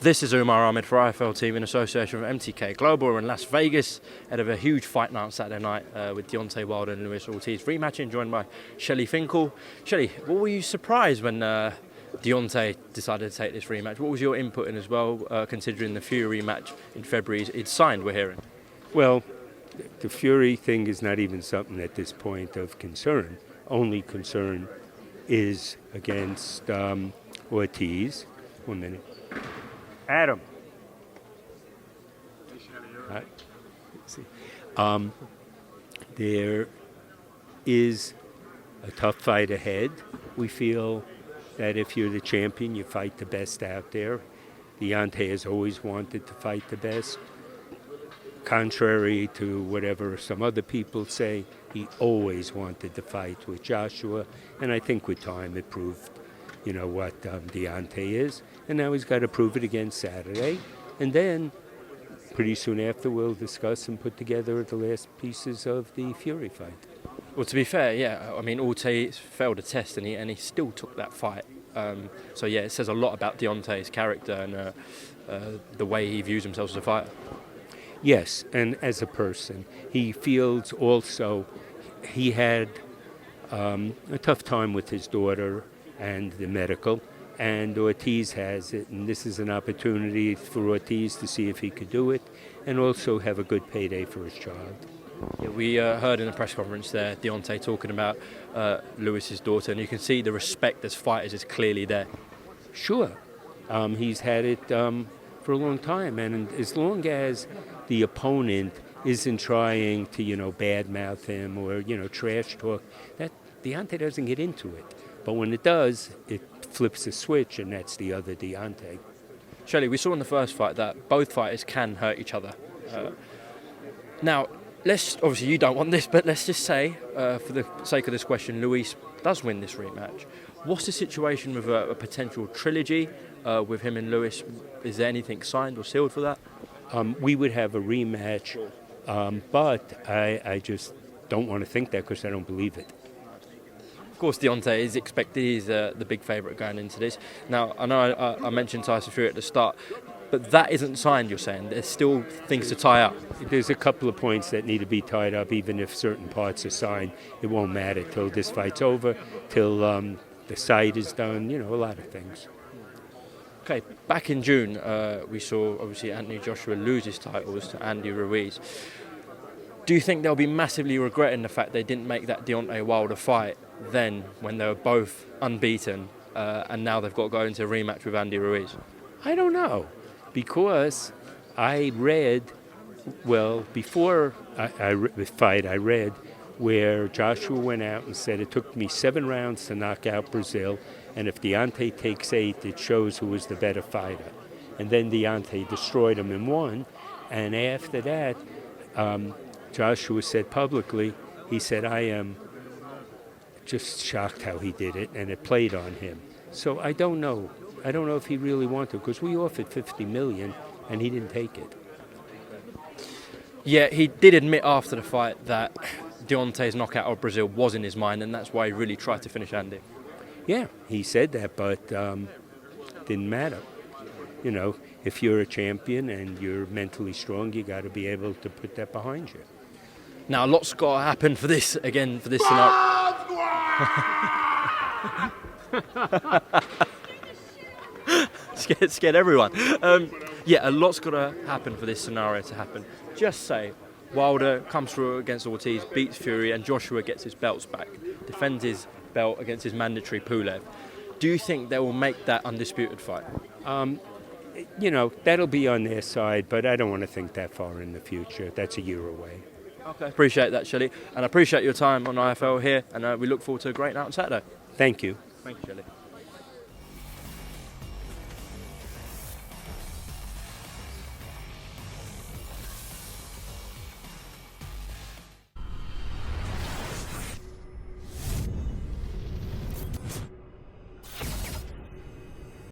This is UMAR AHMED for IFL TV in association with MTK Global. We're in Las Vegas ahead of a huge fight night on Saturday night with Deontay Wilder and Luis Ortiz rematching, joined by Shelly Finkel. Shelly, what were you surprised when Deontay decided to take this rematch? What was your input in as well, considering the Fury rematch in February it's signed, we're hearing? Well, the Fury thing is not even something at this point of concern. Only concern is against Ortiz. 1 minute. Adam. There is a tough fight ahead. We feel that if you're the champion, you fight the best out there. Deontay has always wanted to fight the best. Contrary to whatever some other people say, he always wanted to fight with Joshua. And I think with time it proved, what Deontay is. And now he's got to prove it again Saturday. And then pretty soon after we'll discuss and put together the last pieces of the Fury fight. Well, to be fair, yeah, I mean, Ortiz failed a test and he still took that fight. So, yeah, it says a lot about Deontay's character and the way he views himself as a fighter. Yes, and as a person. He feels also he had a tough time with his daughter and the medical, and Ortiz has it, and this is an opportunity for Ortiz to see if he could do it and also have a good payday for his child. Yeah, we heard in the press conference there Deontay talking about Luis's daughter, and you can see the respect as fighters is clearly there. Sure. He's had it for a long time, and as long as the opponent isn't trying to, badmouth him or, trash talk, that Deontay doesn't get into it. But when it does, it flips a switch, and that's the other Deontay. Shelly, we saw in the first fight that both fighters can hurt each other. Now, obviously you don't want this, but let's just say, for the sake of this question, Luis does win this rematch. What's the situation with a potential trilogy with him and Luis? Is there anything signed or sealed for that? We would have a rematch, but I just don't want to think that because I don't believe it. Of course, Deontay is expected. He's the big favourite going into this. Now, I know I mentioned Tyson Fury at the start, but that isn't signed, you're saying? There's still things to tie up? There's a couple of points that need to be tied up. Even if certain parts are signed, it won't matter till this fight's over, till the site is done, a lot of things. Okay, back in June, we saw, obviously, Anthony Joshua lose his titles to Andy Ruiz. Do you think they'll be massively regretting the fact they didn't make that Deontay Wilder fight then when they were both unbeaten and now they've got to go into a rematch with Andy Ruiz? I don't know, because I read, before the fight, I read where Joshua went out and said it took me 7 rounds to knock out Brazil, and if Deontay takes 8, it shows who was the better fighter. And then Deontay destroyed him and won, and after that, Joshua said publicly, he said, I am just shocked how he did it, and it played on him. So I don't know. I don't know if he really wanted to, because we offered $50 million, and he didn't take it. Yeah, he did admit after the fight that Deontay's knockout of Brazil was in his mind, and that's why he really tried to finish Andy. Yeah, he said that, but didn't matter. If you're a champion and you're mentally strong, you got to be able to put that behind you. Now, a lot's got to happen for this scenario. Scared everyone. A lot's got to happen for this scenario to happen. Just say Wilder comes through against Ortiz, beats Fury, and Joshua gets his belts back, defends his belt against his mandatory Pulev. Do you think they will make that undisputed fight? That'll be on their side, but I don't want to think that far in the future. That's a year away. Okay, appreciate that, Shelly, and I appreciate your time on IFL here, and we look forward to a great night on Saturday. Thank you. Thank you, Shelly.